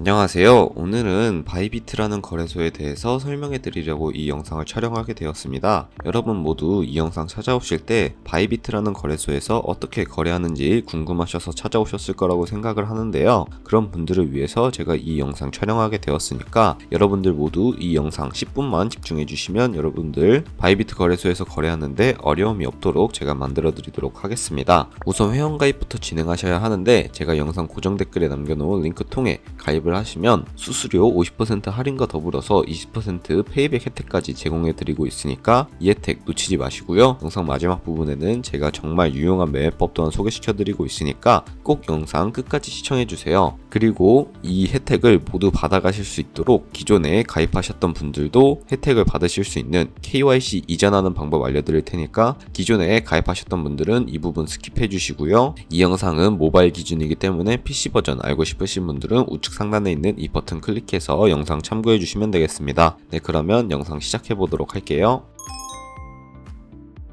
안녕하세요. 오늘은 바이비트라는 거래소에 대해서 설명해 드리려고 이 영상을 촬영하게 되었습니다. 여러분 모두 이 영상 찾아오실 때 바이비트라는 거래소에서 어떻게 거래하는지 궁금하셔서 찾아오셨을 거라고 생각을 하는데요. 그런 분들을 위해서 제가 이 영상 촬영하게 되었으니까 여러분들 모두 이 영상 10분만 집중해 주시면 여러분들 바이비트 거래소에서 거래하는데 어려움이 없도록 제가 만들어 드리도록 하겠습니다. 우선 회원가입부터 진행하셔야 하는데 제가 영상 고정 댓글에 남겨놓은 링크 통해 가입을 하시면 수수료 50% 할인과 더불어서 20% 페이백 혜택까지 제공해 드리고 있으니까 이 혜택 놓치지 마시고요. 영상 마지막 부분에는 제가 정말 유용한 매매법 또한 소개시켜 드리고 있으니까 꼭 영상 끝까지 시청해 주세요. 그리고 이 혜택을 모두 받아가실 수 있도록 기존에 가입하셨던 분들도 혜택을 받으실 수 있는 KYC 이전하는 방법 알려드릴 테니까 기존에 가입하셨던 분들은 이 부분 스킵해 주시고요. 이 영상은 모바일 기준이기 때문에 PC 버전 알고 싶으신 분들은 우측 상단에 있는 이 버튼 클릭해서 영상 참고해 주시면 되겠습니다. 네, 그러면 영상 시작해 보도록 할게요.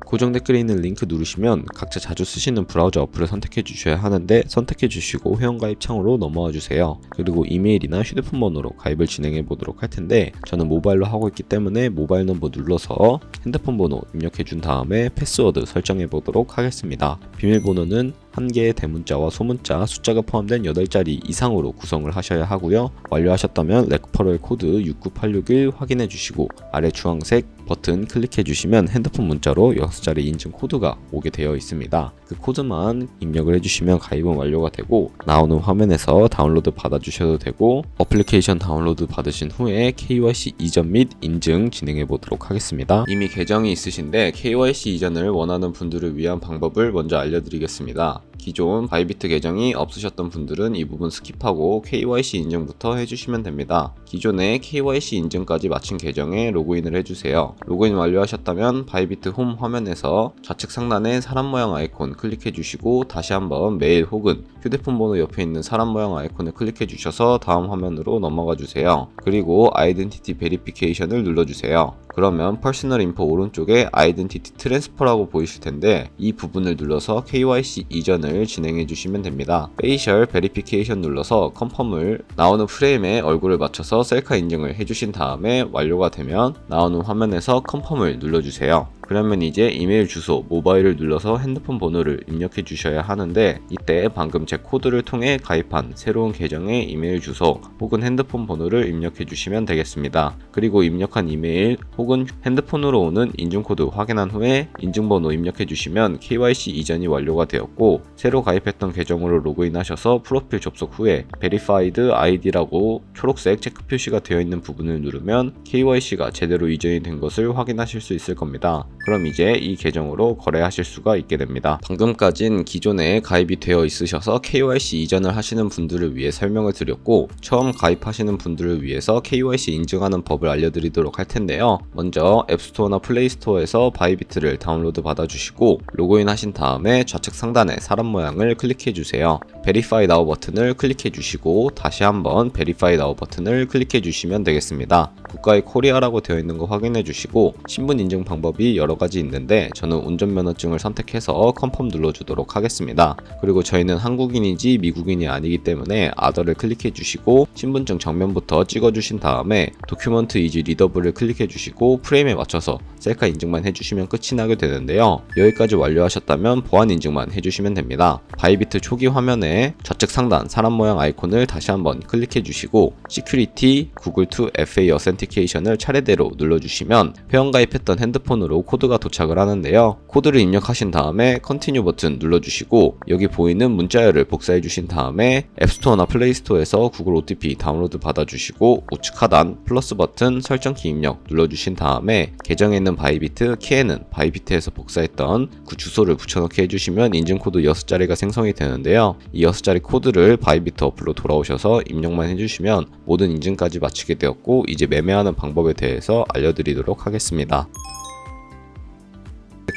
고정 댓글에 있는 링크 누르시면 각자 자주 쓰시는 브라우저 어플을 선택해 주셔야 하는데 선택해 주시고 회원가입 창으로 넘어와 주세요. 그리고 이메일이나 휴대폰 번호로 가입을 진행해 보도록 할 텐데 저는 모바일로 하고 있기 때문에 모바일 넘버 눌러서 핸드폰 번호 입력해 준 다음에 패스워드 설정해 보도록 하겠습니다. 비밀번호는 한 개의 대문자와 소문자, 숫자가 포함된 8자리 이상으로 구성을 하셔야 하고요. 완료하셨다면 레퍼럴 코드 69861 확인해 주시고 아래 주황색 버튼 클릭해 주시면 핸드폰 문자로 6자리 인증 코드가 오게 되어 있습니다. 그 코드만 입력을 해주시면 가입은 완료가 되고 나오는 화면에서 다운로드 받아주셔도 되고 어플리케이션 다운로드 받으신 후에 KYC 이전 및 인증 진행해 보도록 하겠습니다. 이미 계정이 있으신데 KYC 이전을 원하는 분들을 위한 방법을 먼저 알려드리겠습니다. 기존 바이비트 계정이 없으셨던 분들은 이 부분 스킵하고 KYC 인증부터 해주시면 됩니다. 기존에 KYC 인증까지 마친 계정에 로그인을 해주세요. 로그인 완료하셨다면 바이비트 홈 화면에서 좌측 상단에 사람 모양 아이콘 클릭해 주시고 다시 한번 메일 혹은 휴대폰 번호 옆에 있는 사람 모양 아이콘을 클릭해 주셔서 다음 화면으로 넘어가 주세요. 그리고 아이덴티티 베리피케이션을 눌러주세요. 그러면 퍼스널 인포 오른쪽에 아이덴티티 트랜스퍼라고 보이실 텐데 이 부분을 눌러서 KYC 이전을 진행해 주시면 됩니다. 페이셜 베리피케이션 눌러서 컨펌을 나오는 프레임에 얼굴을 맞춰서 셀카 인증을 해주신 다음에 완료가 되면 나오는 화면에서 컨펌을 눌러주세요. 그러면 이제 이메일 주소, 모바일을 눌러서 핸드폰 번호를 입력해 주셔야 하는데 이때 방금 제 코드를 통해 가입한 새로운 계정의 이메일 주소 혹은 핸드폰 번호를 입력해 주시면 되겠습니다. 그리고 입력한 이메일 혹은 핸드폰으로 오는 인증코드 확인한 후에 인증번호 입력해 주시면 KYC 이전이 완료가 되었고 새로 가입했던 계정으로 로그인하셔서 프로필 접속 후에 Verified ID라고 초록색 체크 표시가 되어 있는 부분을 누르면 KYC가 제대로 이전이 된 것을 확인하실 수 있을 겁니다. 그럼 이제 이 계정으로 거래하실 수가 있게 됩니다. 방금까진 기존에 가입이 되어 있으셔서 KYC 이전을 하시는 분들을 위해 설명을 드렸고 처음 가입하시는 분들을 위해서 KYC 인증하는 법을 알려드리도록 할 텐데요. 먼저 앱스토어나 플레이스토어에서 바이비트를 다운로드 받아주시고 로그인 하신 다음에 좌측 상단에 사람 모양을 클릭해 주세요. Verify Now 버튼을 클릭해 주시고 다시 한번 Verify Now 버튼을 클릭해 주시면 되겠습니다. 국가의 코리아라고 되어 있는 거 확인해 주시고 신분 인증 방법이 여러 가지 있는데 저는 운전면허증을 선택해서 컨펌 눌러주도록 하겠습니다. 그리고 저희는 한국인인지 미국인이 아니기 때문에 아더를 클릭해 주시고 신분증 정면부터 찍어 주신 다음에 도큐먼트 이즈 리더블을 클릭해 주시고 프레임에 맞춰서 셀카 인증만 해주시면 끝이 나게 되는데요. 여기까지 완료하셨다면 보안 인증만 해주시면 됩니다. 바이비트 초기 화면에 좌측 상단 사람 모양 아이콘을 다시 한번 클릭해 주시고 시큐리티 구글 투 FA 어센티케이션을 차례대로 눌러주시면 회원가입했던 핸드폰으로 코드가 도착을 하는데요. 코드를 입력하신 다음에 컨티뉴 버튼 눌러주시고 여기 보이는 문자열을 복사해 주신 다음에 앱스토어나 플레이스토어에서 구글 OTP 다운로드 받아주시고 우측 하단 플러스 버튼 설정키 입력 눌러주신 다음에 계정에 있는 바이비트 키에는 바이비트에서 복사했던 그 주소를 붙여넣기 해주시면 인증코드 6자리가 생성이 되는데요. 이 6자리 코드를 바이비트 어플로 돌아오셔서 입력만 해주시면 모든 인증까지 마치게 되었고 이제 매매하는 방법에 대해서 알려드리도록 하겠습니다.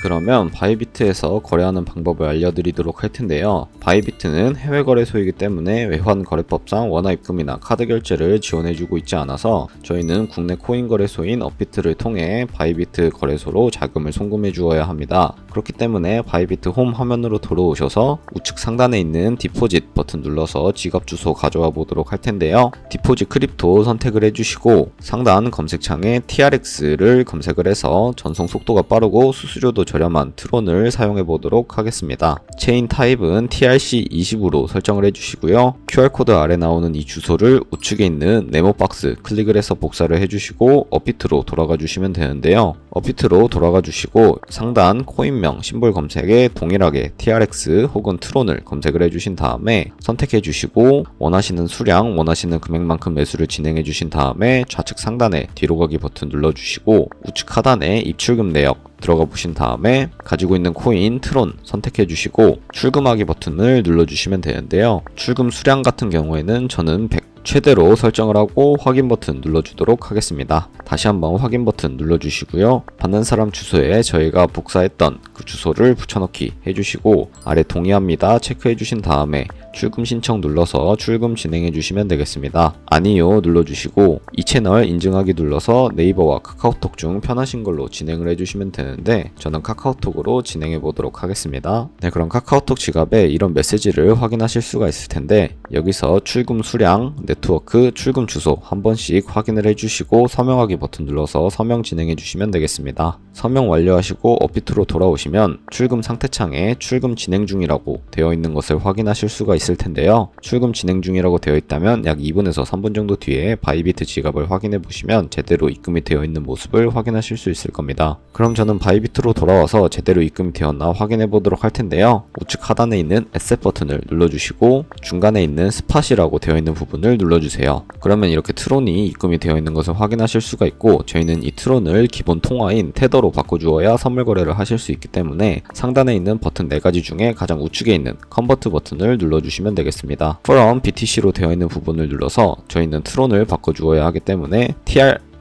그러면 바이비트에서 거래하는 방법을 알려드리도록 할 텐데요. 바이비트는 해외 거래소이기 때문에 외환 거래법상 원화 입금이나 카드 결제를 지원해주고 있지 않아서 저희는 국내 코인 거래소인 업비트를 통해 바이비트 거래소로 자금을 송금해 주어야 합니다. 그렇기 때문에 바이비트 홈 화면으로 돌아오셔서 우측 상단에 있는 디포짓 버튼 눌러서 지갑 주소 가져와 보도록 할 텐데요. 디포짓 크립토 선택을 해주시고 상단 검색창에 TRX를 검색을 해서 전송 속도가 빠르고 수수료도 저렴한 트론을 사용해 보도록 하겠습니다. 체인 타입은 TRC20으로 설정을 해주시고요. QR코드 아래 나오는 이 주소를 우측에 있는 네모 박스 클릭을 해서 복사를 해주시고 업비트로 돌아가 주시면 되는데요. 업비트로 돌아가 주시고 상단 코인명 심볼 검색에 동일하게 TRX 혹은 트론을 검색을 해주신 다음에 선택해 주시고 원하시는 수량, 원하시는 금액만큼 매수를 진행해 주신 다음에 좌측 상단에 뒤로 가기 버튼 눌러주시고 우측 하단에 입출금 내역 들어가 보신 다음에 가지고 있는 코인 트론 선택해 주시고 출금하기 버튼을 눌러주시면 되는데요. 출금 수량 같은 경우에는 저는 100 최대로 설정을 하고 확인 버튼 눌러주도록 하겠습니다. 다시 한번 확인 버튼 눌러주시고요. 받는 사람 주소에 저희가 복사했던 그 주소를 붙여넣기 해주시고 아래 동의합니다 체크해 주신 다음에 출금 신청 눌러서 출금 진행해 주시면 되겠습니다. 아니요 눌러주시고 이 채널 인증하기 눌러서 네이버와 카카오톡 중 편하신 걸로 진행을 해주시면 되는데 저는 카카오톡으로 진행해 보도록 하겠습니다. 네, 그럼 카카오톡 지갑에 이런 메시지를 확인하실 수가 있을 텐데 여기서 출금 수량, 네트워크, 출금 주소 한 번씩 확인을 해주시고 서명하기 버튼 눌러서 서명 진행해 주시면 되겠습니다. 서명 완료하시고 업비트로 돌아오시면 출금 상태창에 출금 진행 중이라고 되어 있는 것을 확인하실 수가 있을 텐데요. 출금 진행 중이라고 되어 있다면 약 2분에서 3분 정도 뒤에 바이비트 지갑을 확인해 보시면 제대로 입금이 되어 있는 모습을 확인하실 수 있을 겁니다. 그럼 저는 바이비트로 돌아와서 제대로 입금이 되었나 확인해 보도록 할 텐데요. 우측 하단에 있는 에셋 버튼을 눌러주시고 중간에 있는 스팟이라고 되어 있는 부분을 눌러주세요. 그러면 이렇게 트론이 입금이 되어 있는 것을 확인하실 수가 있고 저희는 이 트론을 기본 통화인 테더로 바꿔주어야 선물 거래를 하실 수 있기 때문에 상단에 있는 버튼 4가지 중에 가장 우측에 있는 컨버트 버튼을 눌러주시면 되겠습니다. From BTC로 되어 있는 부분을 눌러서 저희는 트론을 바꿔주어야 하기 때문에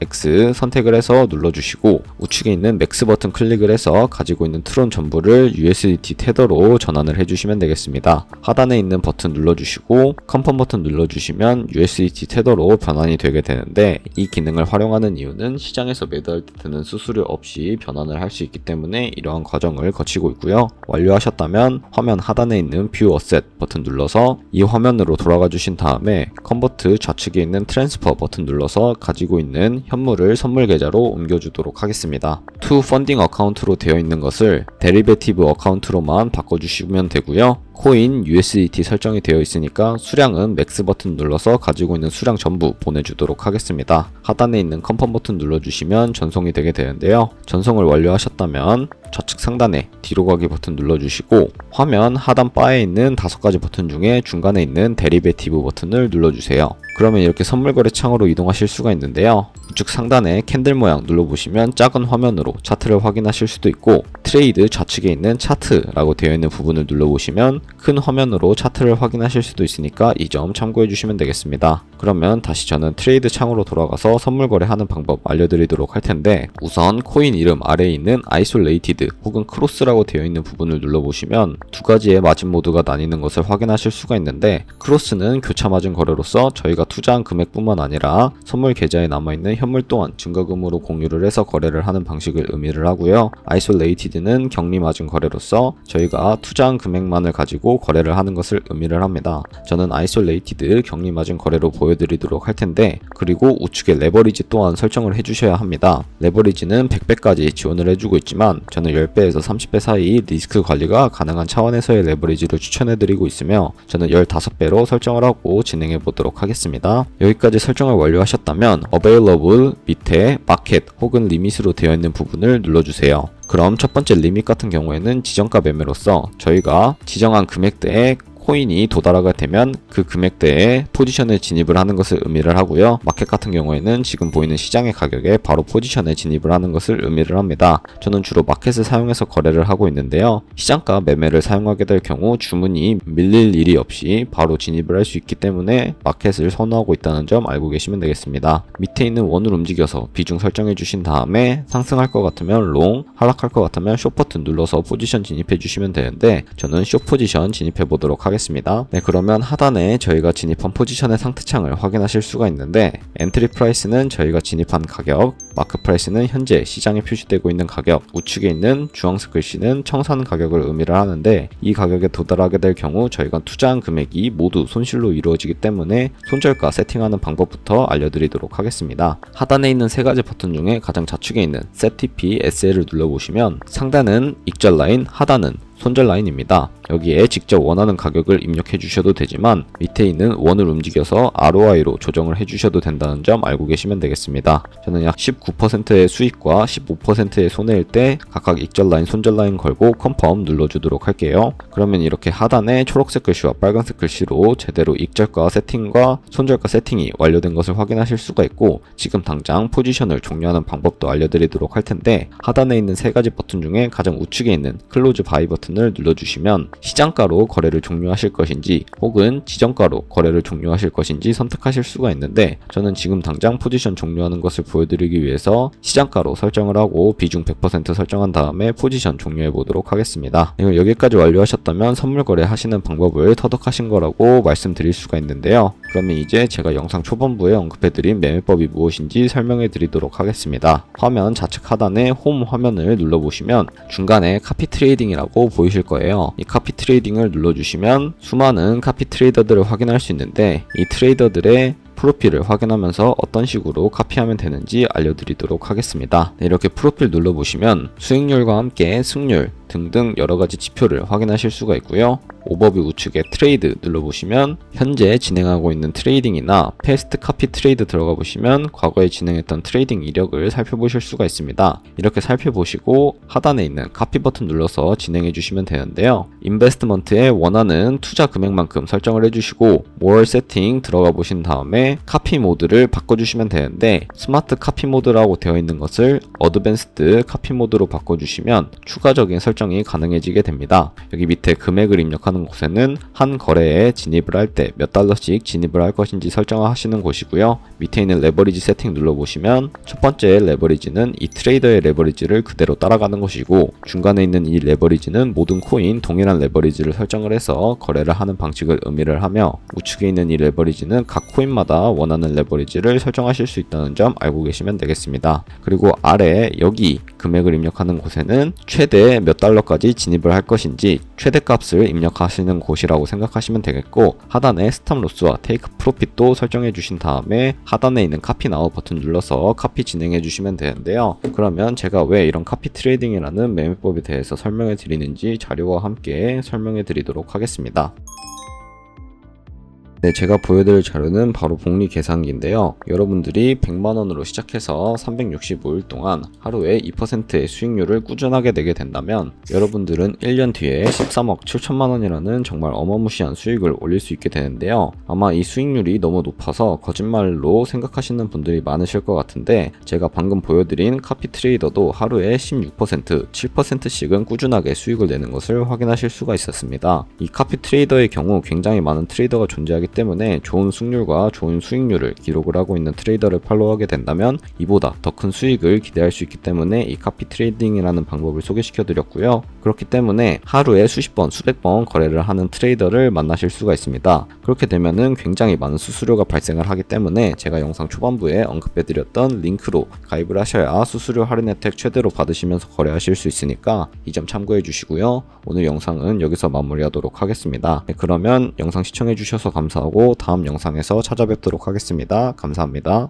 X 선택을 해서 눌러주시고 우측에 있는 맥스 버튼 클릭을 해서 가지고 있는 트론 전부를 USDT 테더로 전환을 해주시면 되겠습니다. 하단에 있는 버튼 눌러주시고 컨펌 버튼 눌러주시면 USDT 테더로 변환이 되게 되는데 이 기능을 활용하는 이유는 시장에서 매도할 때 드는 수수료 없이 변환을 할 수 있기 때문에 이러한 과정을 거치고 있고요. 완료하셨다면 화면 하단에 있는 뷰 어셋 버튼 눌러서 이 화면으로 돌아가 주신 다음에 컨버트 좌측에 있는 트랜스퍼 버튼 눌러서 가지고 있는 현물을 선물 계좌로 옮겨주도록 하겠습니다. To 펀딩 어카운트로 되어 있는 것을 데리베티브 어카운트로만 바꿔주시면 되고요. 코인 USDT 설정이 되어 있으니까 수량은 맥스 버튼 눌러서 가지고 있는 수량 전부 보내주도록 하겠습니다. 하단에 있는 컨펌 버튼 눌러주시면 전송이 되게 되는데요. 전송을 완료하셨다면 좌측 상단에 뒤로 가기 버튼 눌러주시고 화면 하단 바에 있는 5가지 버튼 중에 중간에 있는 데리베티브 버튼을 눌러주세요. 그러면 이렇게 선물 거래 창으로 이동하실 수가 있는데요. 우측 상단에 캔들 모양 눌러보시면 작은 화면으로 차트를 확인하실 수도 있고 트레이드 좌측에 있는 차트라고 되어 있는 부분을 눌러보시면 큰 화면으로 차트를 확인하실 수도 있으니까 이 점 참고해 주시면 되겠습니다. 그러면 다시 저는 트레이드 창으로 돌아가서 선물 거래하는 방법 알려드리도록 할 텐데 우선 코인 이름 아래에 있는 아이솔레이티드 혹은 크로스라고 되어 있는 부분을 눌러보시면 두 가지의 마진 모드가 나뉘는 것을 확인하실 수가 있는데 크로스는 교차 마진 거래로서 저희가 투자한 금액뿐만 아니라 선물 계좌에 남아있는 현물 또한 증거금으로 공유를 해서 거래를 하는 방식을 의미를 하고요. 아이솔레이티드는 격리 마진 거래로서 저희가 투자한 금액만을 가지고 거래를 하는 것을 의미를 합니다. 저는 아이솔레이티드 격리 마진 거래로 보여드리도록 할 텐데 그리고 우측에 레버리지 또한 설정을 해주셔야 합니다. 레버리지는 100배까지 지원을 해주고 있지만 저는 10배에서 30배 사이 리스크 관리가 가능한 차원에서의 레버리지를 추천해드리고 있으며 저는 15배로 설정을 하고 진행해 보도록 하겠습니다. 여기까지 설정을 완료하셨다면 Available 밑에 마켓 혹은 리밋으로 되어 있는 부분을 눌러주세요. 그럼 첫 번째 리밋 같은 경우에는 지정가 매매로서 저희가 지정한 금액대에 코인이 도달하게 되면 그 금액대에 포지션에 진입을 하는 것을 의미를 하고요. 마켓 같은 경우에는 지금 보이는 시장의 가격에 바로 포지션에 진입을 하는 것을 의미를 합니다. 저는 주로 마켓을 사용해서 거래를 하고 있는데요. 시장가 매매를 사용하게 될 경우 주문이 밀릴 일이 없이 바로 진입을 할 수 있기 때문에 마켓을 선호하고 있다는 점 알고 계시면 되겠습니다. 밑에 있는 원을 움직여서 비중 설정해 주신 다음에 상승할 것 같으면 롱, 하락할 것 같으면 숏 버튼 눌러서 포지션 진입해 주시면 되는데 저는 숏 포지션 진입해 보도록 하겠습니다. 하겠습니다. 네, 그러면 하단에 저희가 진입한 포지션의 상태창을 확인하실 수가 있는데 엔트리 프라이스는 저희가 진입한 가격, 마크 프라이스는 현재 시장에 표시되고 있는 가격, 우측에 있는 주황색 글씨는 청산 가격을 의미를 하는데 이 가격에 도달하게 될 경우 저희가 투자한 금액이 모두 손실로 이루어지기 때문에 손절가 세팅하는 방법부터 알려드리도록 하겠습니다. 하단에 있는 세 가지 버튼 중에 가장 좌측에 있는 Set TP SL을 눌러보시면 상단은 익절 라인, 하단은 손절 라인입니다. 여기에 직접 원하는 가격을 입력해 주셔도 되지만 밑에 있는 원을 움직여서 ROI로 조정을 해 주셔도 된다는 점 알고 계시면 되겠습니다. 저는 약 19%의 수익과 15%의 손해일 때 각각 익절 라인, 손절 라인 걸고 컨펌 눌러주도록 할게요. 그러면 이렇게 하단에 초록색 글씨와 빨간색 글씨로 제대로 익절가 세팅과 손절가 세팅이 완료된 것을 확인하실 수가 있고 지금 당장 포지션을 종료하는 방법도 알려드리도록 할 텐데 하단에 있는 세 가지 버튼 중에 가장 우측에 있는 클로즈 바이 버튼을 눌러주시면 시장가로 거래를 종료하실 것인지 혹은 지정가로 거래를 종료하실 것인지 선택하실 수가 있는데 저는 지금 당장 포지션 종료하는 것을 보여드리기 위해서 시장가로 설정을 하고 비중 100% 설정한 다음에 포지션 종료해 보도록 하겠습니다. 여기까지 완료하셨다면 선물 거래 하시는 방법을 터득하신 거라고 말씀드릴 수가 있는데요. 그러면 이제 제가 영상 초반부에 언급해드린 매매법이 무엇인지 설명해 드리도록 하겠습니다. 화면 좌측 하단에 홈 화면을 눌러보시면 중간에 카피 트레이딩이라고 보이실 거예요. 이 카피 트레이딩을 눌러주시면 수많은 카피 트레이더들을 확인할 수 있는데 이 트레이더들의 프로필을 확인하면서 어떤 식으로 카피하면 되는지 알려드리도록 하겠습니다. 네, 이렇게 프로필 눌러보시면 수익률과 함께 승률 등등 여러가지 지표를 확인하실 수가 있고요. 오버뷰 우측에 트레이드 눌러보시면 현재 진행하고 있는 트레이딩이나 패스트 카피 트레이드 들어가 보시면 과거에 진행했던 트레이딩 이력을 살펴보실 수가 있습니다. 이렇게 살펴보시고 하단에 있는 카피 버튼 눌러서 진행해 주시면 되는데요. 인베스트먼트에 원하는 투자 금액만큼 설정을 해주시고 more 세팅 들어가 보신 다음에 카피 모드를 바꿔주시면 되는데 스마트 카피 모드라고 되어 있는 것을 어드밴스드 카피 모드로 바꿔주시면 추가적인 설정이 가능해지게 됩니다. 여기 밑에 금액을 입력하는 곳에는 한 거래에 진입을 할 때 몇 달러씩 진입을 할 것인지 설정하시는 곳이고요. 밑에 있는 레버리지 세팅 눌러보시면 첫 번째 레버리지는 이 트레이더의 레버리지를 그대로 따라가는 것이고 중간에 있는 이 레버리지는 모든 코인 동일한 레버리지를 설정을 해서 거래를 하는 방식을 의미를 하며 우측에 있는 이 레버리지는 각 코인마다 원하는 레버리지를 설정하실 수 있다는 점 알고 계시면 되겠습니다. 그리고 아래 여기 금액을 입력하는 곳에는 최대 몇 달러까지 진입을 할 것인지 최대값을 입력하시는 곳이라고 생각하시면 되겠고 하단에 스탑로스와 테이크 프로핏도 설정해 주신 다음에 하단에 있는 카피 나우 버튼 눌러서 카피 진행해 주시면 되는데요. 그러면 제가 왜 이런 카피 트레이딩이라는 매매법에 대해서 설명해 드리는지 자료와 함께 설명해 드리도록 하겠습니다. 네, 제가 보여드릴 자료는 바로 복리 계산기인데요. 여러분들이 100만원으로 시작해서 365일 동안 하루에 2%의 수익률을 꾸준하게 내게 된다면 여러분들은 1년 뒤에 13억 7천만원이라는 정말 어마무시한 수익을 올릴 수 있게 되는데요. 아마 이 수익률이 너무 높아서 거짓말로 생각하시는 분들이 많으실 것 같은데 제가 방금 보여드린 카피 트레이더도 하루에 16%, 7%씩은 꾸준하게 수익을 내는 것을 확인하실 수가 있었습니다. 이 카피 트레이더의 경우 굉장히 많은 트레이더가 존재하기 때문에 좋은 승률과 좋은 수익률을 기록을 하고 있는 트레이더를 팔로우하게 된다면 이보다 더 큰 수익을 기대할 수 있기 때문에 이 카피 트레이딩이라는 방법을 소개시켜 드렸고요. 그렇기 때문에 하루에 수십 번, 수백 번 거래를 하는 트레이더를 만나실 수가 있습니다. 그렇게 되면은 굉장히 많은 수수료가 발생을 하기 때문에 제가 영상 초반부에 언급해 드렸던 링크로 가입을 하셔야 수수료 할인 혜택 최대로 받으시면서 거래하실 수 있으니까 이 점 참고해 주시고요. 오늘 영상은 여기서 마무리하도록 하겠습니다. 네, 그러면 영상 시청해 주셔서 감사합니다. 하고 다음 영상에서 찾아뵙도록 하겠습니다. 감사합니다.